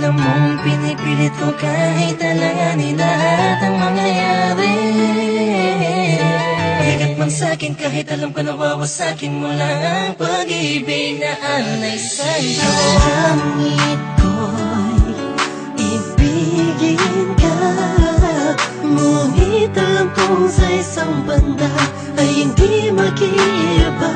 alam mong pinipilit ko kahit alanganin lahat ang mangyayari. Bigat man sa'kin kahit alam ko nawawasakin mo lang ang pag-ibig na alay sa'yo. Langit ko'y ibigin ka, ngunit alam kong sa isang banda ay hindi mag-iiba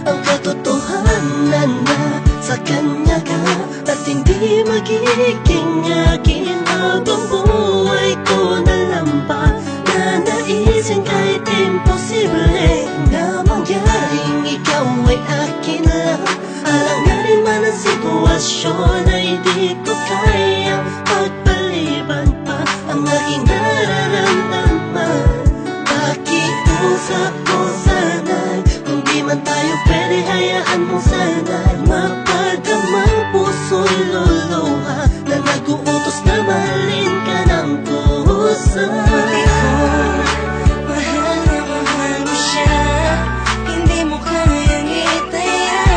ang katotohanan na sa kanya ka at hindi magiging akin habang buhay ko na lampa na naisin kahit imposible na mangyaring ikaw ay akin lang. Alanganin man ang sitwasyon ay di ko kayang pagpaliban pa ang aking nararamdaman. Pakiusap ko sana'y kung di man tayo pwede hayaan mo sana'y mapadamang puso'y luluha na nag-uutos na mahalin ka ng kusa. Mahal na mahal mo siya, hindi mo kayang itaya.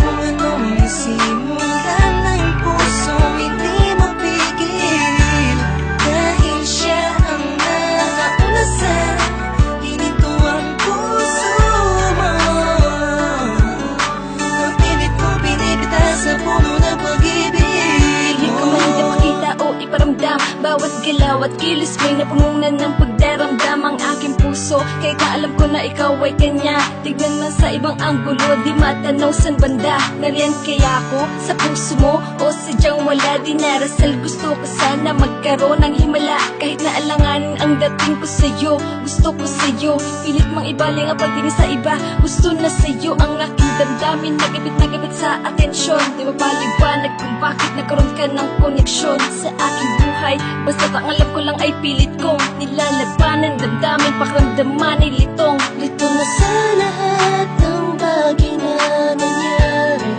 Kung anong nasimulan ng puso, hindi mapigil. Dahil siya ang nakauna sa ginito ang puso mo. Ang pilit ko pinipita sa puno ng pag-ibig Hindi ko man ipakita o iparamdam, bawat galaw at kilos may napununan ng pagdaramdam ang aking puso. Kahit na alam ko na ikaw ay kanya, tignan man sa ibang anggulo, di matanaw san banda. Nariyan kaya ako sa puso mo o sadyang wala? Di narasal, gusto ko sana magkaroon ng himala. Kahit na alanganin ang dating ko sa'yo, gusto ko sa'yo. Pilit mang ibaling ang pagtingin sa iba, gusto na sa'yo ang aking damdamin. Nagabit sa atensyon, di mapaliwanag kung bakit nagkaroon ka ng koneksyon sa aking buhay. Basta ang alam ko lang ay pilit kong nilalabanan, damdamin, pakiramdaman ay litong. Lito na sa lahat ng bagay na nangyari.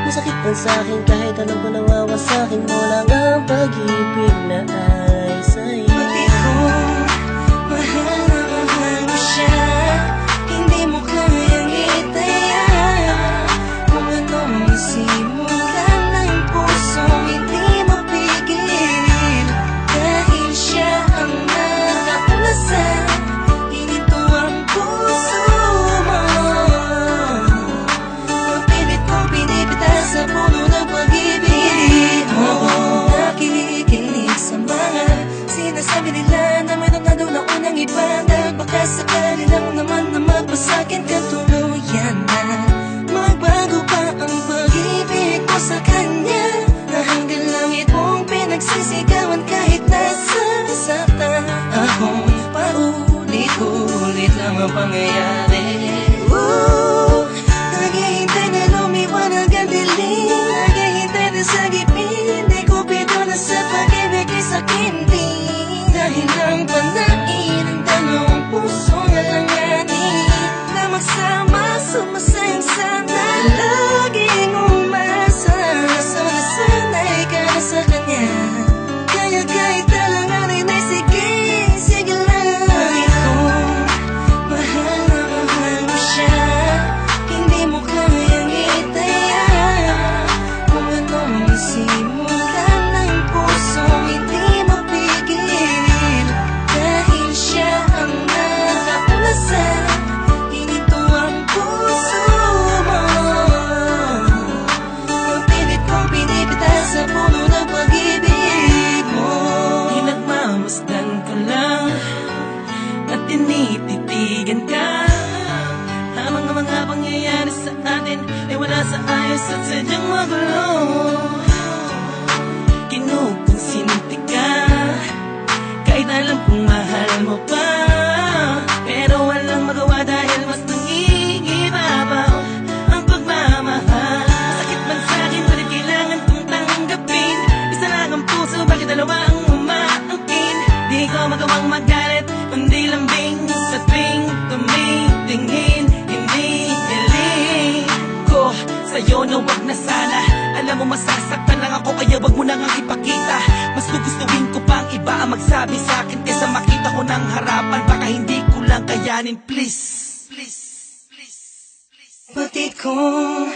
Masakit man sa'kin kahit alam ko nawawasakin mo lang ang pag-ibig na ay sa'yo. Pati kung mahal na mahal mo siya, hindi mo kayang itaya. Kung anong nasimulan ng puso, hindi mapigil. Dahil siya ang nakauna sa ginito ang puso mo. Ang pilit ko pinipita sa puno ng pag-ibig mo. Nakikinig sa mga sinasabi nila na mayroon na daw na unang iba. Dahil baka sakali lang naman na magpasakin ka tuluyan na magbago pa ang pag-ibig ko sa kanya. Na hanggang langit mong pinagsisigawan kahit nasa sakta akong paulit-ulit lang ang pangyayari. Naghihintay na lumiwanag ang dilim, naghihintay na sa gipin, di ko pito na sa pag-ibig ay sakin din. Dahil ang panain ng dalawang puso na langanin na magsama, sumasayang sana, laging umasa. Sana sana'y ka na sa kanya, kaya kahit alanganin ay sige, sige lang. Bakit kung mahal na mahal mo siya, hindi mo kayang itaya. Kung anong nasimulan ng puso, hindi mapigil. Dahil siya ang nakauna sa ginito ang puso mo. Ang pilit kong pinipita sa puno ng pag-ibig mo. Pinagmamasdan ko lang at tinititigan ka. Ang mga pangyayari sa atin ay wala sa ayos at sadyang magulo. Kinukonsinti ka kahit alam kong mahal mo pa, pero walang magawa dahil mas nangingibabaw ang pagmamahal. Masakit man sa'kin, ngunit kailangan kong tanggapin. Isa lang ang puso, bakit dalawa ang umaangkin? Di ko magawang magalit, kundi lambing sa tuwing tumitingin. Hindi hiling ko sa'yo na wag na sana. Alam mo masasaktan lang ako, kaya wag mo nang ipakita. Mas gugustuhin ko pang iba ang magsabi sa'kin kaysa makita ko ng harapan. Baka hindi ko lang kayanin, please. Pati kung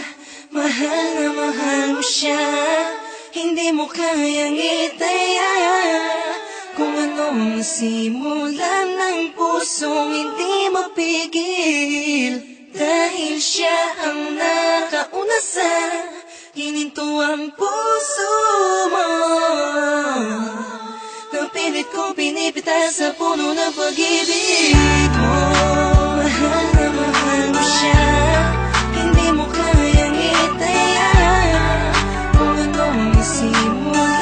Mahal na mahal mo siya, hindi mo kayang itaya. Kung anong nasimulan ng pusong hindi mapigil, dahil siya ang nakauna sa hininto ang puso mo. Napilit kong pinipitas sa puno ng pag-ibig mo. Mahal na mahal mo siya, hindi mo kayang itaya. Kung anong nasimulan